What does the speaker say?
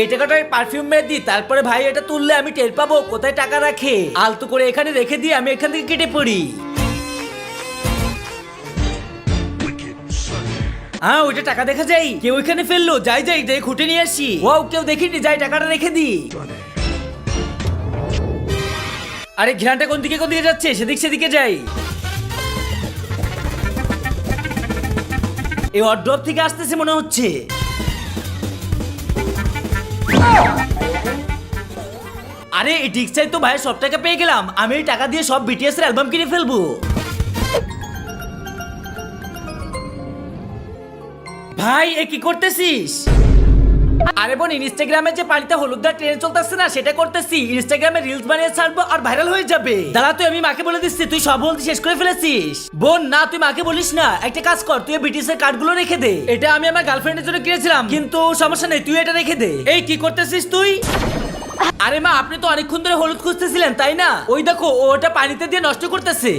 এই টাকাটা পারফিউম মেরে দিই, তারপরে ভাই এটা তুললে আমি টের পাবো কোথায় টাকা রাখে। আলতু করে এখানে রেখে দিয়ে আমি এখান থেকে কেটে পড়ি। হ্যাঁ ওইটা টাকা দেখা যায়, কেউ এখানে ফেললো, যাই যাই যাই খুঁটে নিয়ে আসি। ও কেউ দেখিনি, যাই টাকাটা রেখে দি। আরে ঘ্রাণটা কোন দিকে যাচ্ছে, সেদিকে যাই। এই ওয়ার্ড্রপ থেকে আসতেছে মনে হচ্ছে। আরে এই ডিক্সাই তো ভাই সব টাকা পেয়ে গেলাম, আমি এই টাকা দিয়ে সব বিটিএস এর অ্যালবাম কিনে ফেলবো। ভাই এ কি করতেছিস? আরে বোন ইনস্টাগ্রামে যে পানিতে হলুদদার ট্রেন চলতেছে না, সেটা করতেছি। ইনস্টাগ্রামে রিলস বানিয়ে ছাড়বো আর ভাইরাল হয়ে যাবে। দাঁড়া তুই, আমি মাকে বলে দিচ্ছি, তুই সব বলতে শেষ করে ফেলেছিস। বোন না, তুই মাকে বলিস না, একটা কাজ কর, তুই বিটিএস এর কার্ডগুলো রেখে দে। এটা আমি আমার গার্লফ্রেন্ডের জন্য কিনেছিলাম, কিন্তু সমস্যা নেই, তুই এটা রেখে দে। এই কি করতেছিস তুই? আরে মা, আপনি তো অনেকক্ষণ ধরে হলুদ খুঁজতেছিলেন তাই না? ওই দেখো ওটা পানিতে দিয়ে নষ্ট করতেছে।